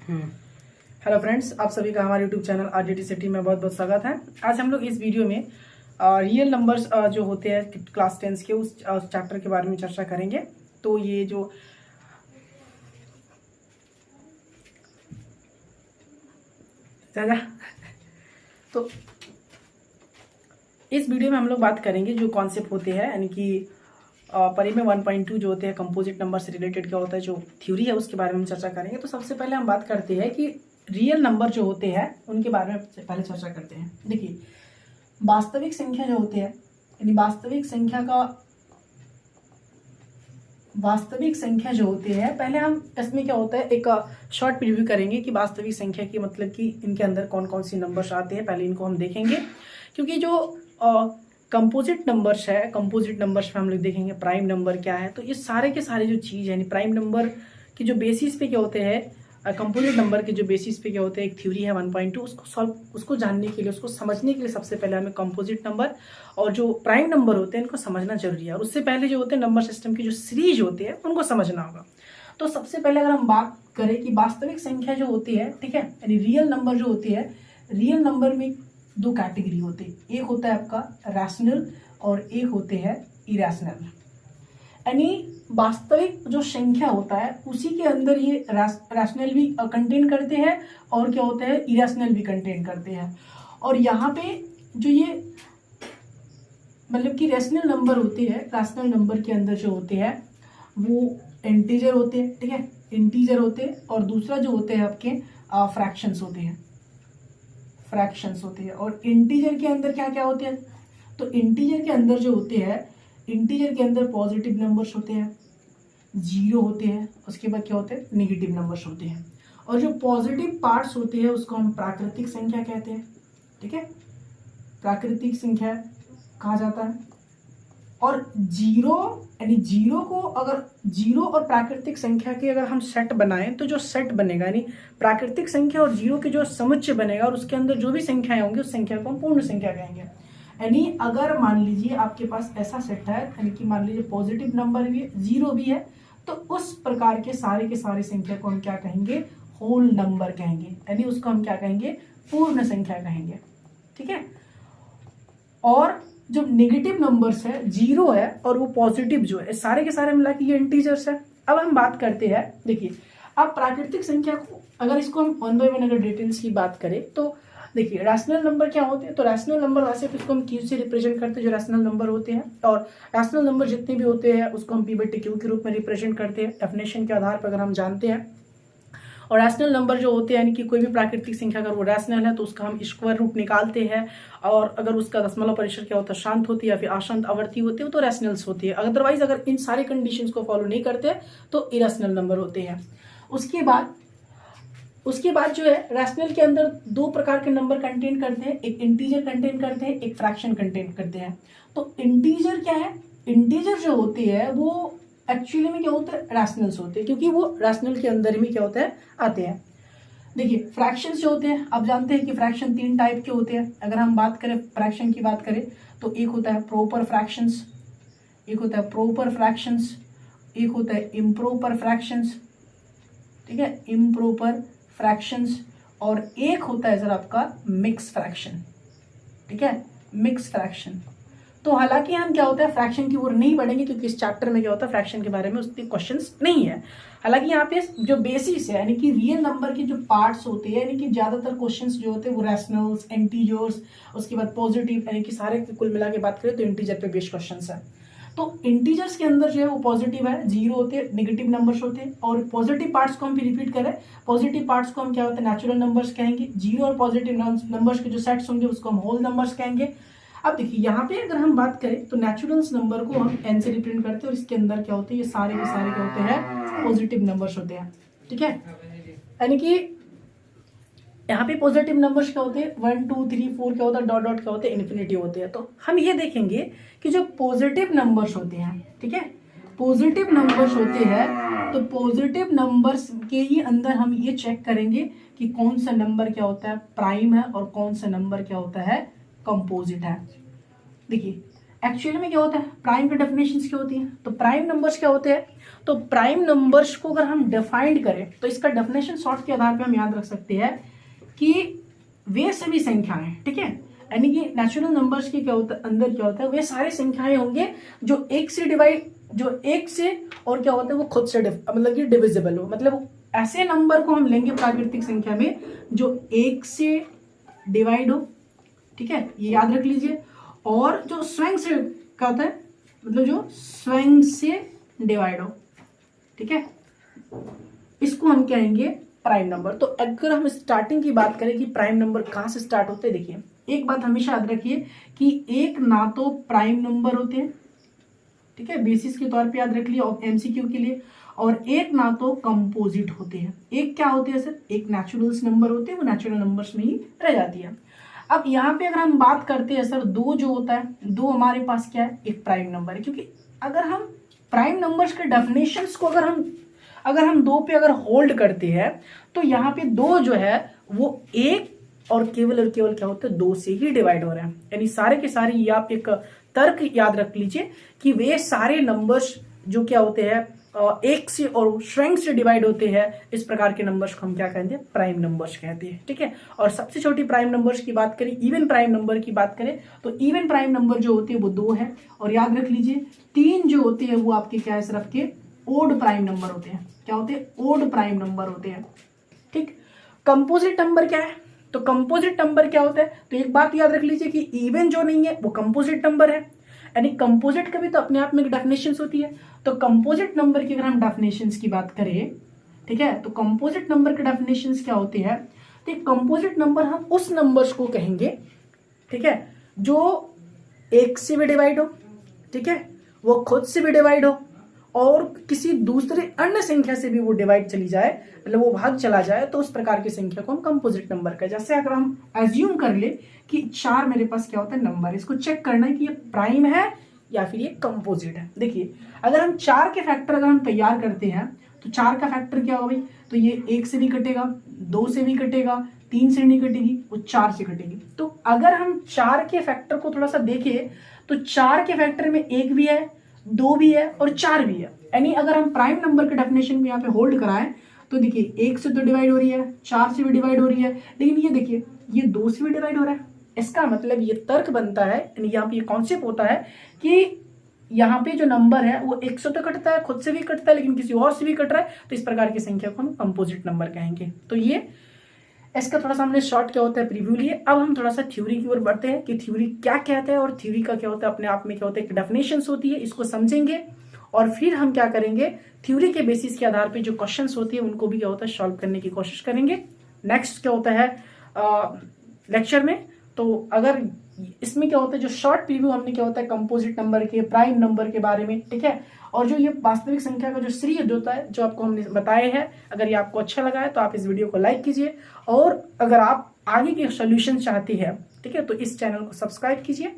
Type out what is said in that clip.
Hello friends, आप सभी का हमारे यूट्यूब चैनल आरडीटी सिटी में बहुत बहुत स्वागत है। आज हम लोग इस वीडियो में रियल नंबर्स जो होते हैं क्लास 10 के उस चैप्टर के बारे में चर्चा करेंगे। तो ये जो तो इस वीडियो में हम लोग बात करेंगे जो कॉन्सेप्ट होते हैं, यानी कि परी में 1.2 जो होते हैं कंपोजिट नंबर से रिलेटेड क्या होता है, जो थ्योरी है उसके बारे में हम चर्चा करेंगे। तो सबसे पहले हम बात करते हैं कि रियल नंबर जो होते हैं उनके बारे में पहले चर्चा करते हैं। देखिए, वास्तविक संख्या जो होती है, यानी वास्तविक संख्या जो होती है, पहले हम इसमें क्या होता है एक शॉर्ट प्रीव्यू करेंगे कि वास्तविक संख्या की मतलब कि इनके अंदर कौन कौन सी नंबर्स आते हैं, पहले इनको हम देखेंगे। क्योंकि जो कंपोजिट नंबर्स है, कंपोजिट नंबर्स में हम लोग देखेंगे प्राइम नंबर क्या है। तो ये सारे के सारे जो चीज़ है, यानी प्राइम नंबर की जो बेसिस पे क्या होते हैं, कंपोजिट नंबर के जो बेसिस पे क्या होते हैं, एक थ्योरी है 1.2, उसको जानने के लिए, उसको समझने के लिए सबसे पहले हमें कंपोजिट नंबर और जो प्राइम नंबर होते हैं इनको समझना जरूरी है। और उससे पहले जो होते हैं नंबर सिस्टम की जो सीरीज होती है उनको समझना होगा। तो सबसे पहले अगर हम बात करें कि वास्तविक संख्या जो होती है, ठीक है, यानी रियल नंबर जो होती है, रियल नंबर में दो कैटेगरी होते हैं। एक होता है आपका रैशनल और एक होते हैं इरेशनल। यानी वास्तविक जो संख्या होता है उसी के अंदर ये रैशनल भी कंटेन करते हैं और क्या होता है इरेशनल भी कंटेन करते हैं। और यहाँ पे जो ये मतलब कि रैशनल नंबर होते हैं, रैशनल नंबर के अंदर जो होते हैं वो इंटीजर होते हैं, ठीक है, इंटीजर होते हैं। और दूसरा जो होते हैं आपके फ्रैक्शंस होते हैं, फ्रैक्शंस होते हैं। और इंटीजर के अंदर क्या क्या होते हैं, तो इंटीजर के अंदर जो होते हैं, इंटीजर के अंदर पॉजिटिव नंबर्स होते हैं, जीरो होते हैं, उसके बाद क्या होते हैं नेगेटिव नंबर्स होते हैं। और जो पॉजिटिव पार्ट्स होते हैं उसको हम प्राकृतिक संख्या कहते हैं, ठीक है, प्राकृतिक संख्या कहा जाता है। और जीरो, यानी जीरो को अगर जीरो और प्राकृतिक संख्या के अगर हम सेट बनाएं तो जो सेट बनेगा, यानी प्राकृतिक संख्या और जीरो के जो समुच्चय बनेगा और उसके अंदर जो भी संख्याएं होंगी उस संख्या को हम पूर्ण संख्या कहेंगे। यानी अगर मान लीजिए आपके पास ऐसा सेट है, यानी कि मान लीजिए पॉजिटिव नंबर भी है, जीरो भी है, तो उस प्रकार के सारे संख्या को हम क्या कहेंगे, होल नंबर कहेंगे, यानी उसको हम क्या कहेंगे, पूर्ण संख्या कहेंगे, ठीक है। और जो नेगेटिव नंबर्स है, जीरो है और वो पॉजिटिव जो है, सारे के सारे मिला के ये इंटीजर्स है। अब हम बात करते हैं, देखिए अब प्राकृतिक संख्या को अगर इसको हम वन बाय वन अगर डिटेल्स की बात करें तो देखिए रैशनल नंबर क्या होते हैं। तो रैशनल नंबर वैसे तो इसको हम क्यू से रिप्रेजेंट करते हैं, जो रैशनल नंबर होते हैं। और रैशनल नंबर जितने भी होते हैं उसको हम पी बटे क्यू के रूप में रिप्रेजेंट करते हैं, डेफिनेशन के आधार पर अगर हम जानते हैं। और रैशनल नंबर जो होते हैं, यानी कि कोई भी प्राकृतिक संख्या अगर वो रैशनल है तो उसका हम स्क्वायर रूट निकालते हैं। और अगर उसका दशमलव परिसर क्या होता है, शांत होती है या फिर अशांत आवर्ती होती है तो रैशनल्स होती है। अदरवाइज अगर इन सारे कंडीशंस को फॉलो नहीं करते तो इरेशनल नंबर होते हैं। उसके बाद जो है रैशनल के अंदर दो प्रकार के नंबर कंटेन करते हैं, एक इंटीजर कंटेन करते हैं, एक फ्रैक्शन कंटेन करते हैं। तो इंटीजर क्या है, इंटीजर जो होते हैं वो एक्चुअली में क्या होता है रैशनल्स होते हैं, क्योंकि वो रैशनल के अंदर में क्या होता है आते हैं। देखिए फ्रैक्शंस जो होते हैं, आप जानते हैं कि फ्रैक्शन तीन टाइप के होते हैं। अगर हम बात करें फ्रैक्शन की बात करें तो एक होता है प्रॉपर फ्रैक्शंस, एक होता है प्रॉपर फ्रैक्शंस, एक होता है इम्प्रॉपर फ्रैक्शंस, ठीक है, इम्प्रॉपर फ्रैक्शंस। और एक होता है सर आपका मिक्स फ्रैक्शन, ठीक है, मिक्स फ्रैक्शन। तो हालांकि हम क्या होता है फ्रैक्शन की ओर नहीं बढ़ेंगे क्योंकि इस चैप्टर में क्या होता है फ्रैक्शन के बारे में उसके क्वेश्चंस नहीं है। हालांकि यहाँ पे जो बेसिस है, यानी कि रियल नंबर के जो पार्ट्स होते हैं, यानी कि ज्यादातर क्वेश्चंस जो होते हैं वो रैशनल्स, इंटीजर्स, उसके बाद पॉजिटिव, यानी कि सारे कुल मिला के बात करें तो इंटीजर पे बेस्ड क्वेश्चंस है। तो इंटीजर्स के अंदर जो है वो पॉजिटिव है, जीरो होते हैं, नेगेटिव नंबर्स होते हैं। और पॉजिटिव पार्ट्स को हम भी रिपीट करें, पॉजिटिव पार्ट्स को हम क्या होते हैं नेचुरल नंबर्स कहेंगे। जीरो और पॉजिटिव नंबर्स के जो सेट्स होंगे उसको हम होल नंबर्स कहेंगे। अब देखिए यहाँ पे अगर हम बात करें तो नेचुरल्स नंबर को हम एन से रिप्रेजेंट करते हैं और इसके अंदर क्या होते हैं, ये सारे के सारे क्या होते हैं पॉजिटिव नंबर्स होते हैं, ठीक है। यानी कि यहाँ पे पॉजिटिव नंबर्स क्या होते हैं 1 2 3 4 क्या होता है डॉट डॉट क्या होते हैं इन्फिनिटी होते हैं। तो हम ये देखेंगे कि जो पॉजिटिव नंबर्स होते हैं, ठीक है, पॉजिटिव नंबर्स होते हैं, तो पॉजिटिव नंबर्स के ही अंदर हम ये चेक करेंगे कि कौन सा नंबर क्या होता है प्राइम है और कौन सा नंबर क्या होता है कंपोजिट है। देखिए एक्चुअली में क्या होता है प्राइम की डेफिनेशंस क्या होती है, तो प्राइम नंबर्स क्या होते हैं, तो प्राइम नंबर्स को अगर हम डिफाइंड करें तो इसका डेफिनेशन शॉर्ट के आधार पे हम याद रख सकते हैं कि वे सभी संख्याएं, ठीक है, यानी कि नेचुरल नंबर्स के क्या होता है, अंदर क्या होता है, वे सारे संख्याएं होंगे जो एक से और क्या होता है वो खुद से मतलब कि डिविजिबल हो, मतलब ऐसे नंबर को हम लेंगे प्राकृतिक संख्या में जो एक से डिवाइड हो, ठीक है, ये याद रख लीजिए, और जो स्वयं से क्या होता है, मतलब जो स्वयं से डिवाइड हो, ठीक है, इसको हम कहेंगे प्राइम नंबर। तो अगर हम स्टार्टिंग की बात करें कि प्राइम नंबर कहाँ से स्टार्ट होते हैं, देखिए एक बात हमेशा याद रखिए कि एक ना तो प्राइम नंबर होते हैं, ठीक है, बेसिस के तौर पे याद रख लिया एमसीक्यू के लिए, और एक ना तो कंपोजिट होते हैं। एक क्या होते हैं सर, एक नेचुरल्स नंबर होते हैं, वो नेचुरल नंबर्स में ही रह जाती है। अब यहाँ पे अगर हम बात करते हैं सर, दो जो होता है, दो हमारे पास क्या है, एक प्राइम नंबर है, क्योंकि अगर हम प्राइम नंबर्स के डेफिनेशंस को अगर हम दो पे अगर होल्ड करते हैं तो यहाँ पे दो जो है वो एक और केवल क्या होता है, दो से ही डिवाइड हो रहे हैं, यानी सारे के सारे ये आप एक तर्क याद रख लीजिए कि वे सारे नंबर्स जो क्या होते हैं एक से और स्वयं से डिवाइड होते हैं, इस प्रकार के नंबर्स को हम क्या कहते हैं, प्राइम नंबर्स कहते हैं, ठीक है। और सबसे छोटी प्राइम नंबर्स की बात करें, इवन प्राइम नंबर की बात करें, तो इवन प्राइम नंबर जो होते हैं वो दो है, और याद रख लीजिए तीन जो होते हैं वो आपके क्या है, सिर्फ के ओड प्राइम नंबर होते हैं। क्या होते हैं, ओड प्राइम नंबर होते हैं, ठीक। कंपोजिट नंबर क्या है, तो कंपोजिट नंबर क्या होता है, तो एक बात याद रख लीजिए कि इवन जो नहीं है वो कंपोजिट नंबर है, यानी कंपोजिट का भी तो अपने आप में डेफिनेशंस होती है। तो कंपोजिट नंबर की अगर हम डेफिनेशंस की बात करें, ठीक है, तो कंपोजिट नंबर के डेफिनेशंस क्या होती है, तो कंपोजिट नंबर हम उस नंबर्स को कहेंगे, ठीक है, जो एक से भी डिवाइड हो, ठीक है, वो खुद से भी डिवाइड हो, और किसी दूसरे अन्य संख्या से भी वो डिवाइड चली जाए, मतलब वो भाग चला जाए, तो उस प्रकार की संख्या को हम कंपोजिट नंबर कहें। जैसे अगर हम एज्यूम कर ले कि 4 मेरे पास क्या होता है नंबर, इसको चेक करना है कि ये प्राइम है या फिर ये कंपोजिट है। देखिए अगर हम 4 के फैक्टर अगर हम तैयार करते हैं तो 4 का फैक्टर क्या होगा भाई, तो ये 1 से भी कटेगा, 2 से भी कटेगा, 3 से नहीं कटेगी, वो 4 से कटेगी। तो अगर हम 4 के फैक्टर को थोड़ा सा देखें तो 4 के फैक्टर में 1 भी है, 2 भी है और 4 भी है, यानी अगर हम प्राइम नंबर के डेफिनेशन को यहाँ पे होल्ड कराएं तो देखिए 1 से तो डिवाइड हो रही है, 4 से भी डिवाइड हो रही है, लेकिन ये देखिए ये 2 से भी डिवाइड हो रहा है। इसका मतलब ये तर्क बनता है, यानी यहाँ पे ये कॉन्सेप्ट होता है कि यहाँ पे जो नंबर है वो 1 से तो कटता है, खुद से भी कटता है, लेकिन किसी और से भी कट रहा है, तो इस प्रकार की संख्या को हम कंपोजिट नंबर कहेंगे। तो ये इसका थोड़ा सा हमने शॉर्ट क्या होता है प्रीव्यू लिए। अब हम थोड़ा सा थ्योरी की ओर बढ़ते हैं कि थ्योरी क्या कहता है और थ्योरी का क्या होता है, अपने आप में क्या होता है, एक डेफिनेशंस होती है, इसको समझेंगे और फिर हम क्या करेंगे, थ्योरी के बेसिस के आधार पे जो क्वेश्चंस होती है उनको भी क्या होता है सॉल्व करने की कोशिश करेंगे नेक्स्ट क्या होता है लेक्चर में। तो अगर इसमें क्या होता है, जो शॉर्ट प्रीव्यू हमने क्या होता है कंपोजिट नंबर के, प्राइम नंबर के बारे में, ठीक है, और जो ये वास्तविक संख्या का जो सीरीज होता है जो आपको हमने बताए हैं, अगर ये आपको अच्छा लगा है तो आप इस वीडियो को लाइक कीजिए, और अगर आप आगे के सॉल्यूशन चाहती है, ठीक है, तो इस चैनल को सब्सक्राइब कीजिए।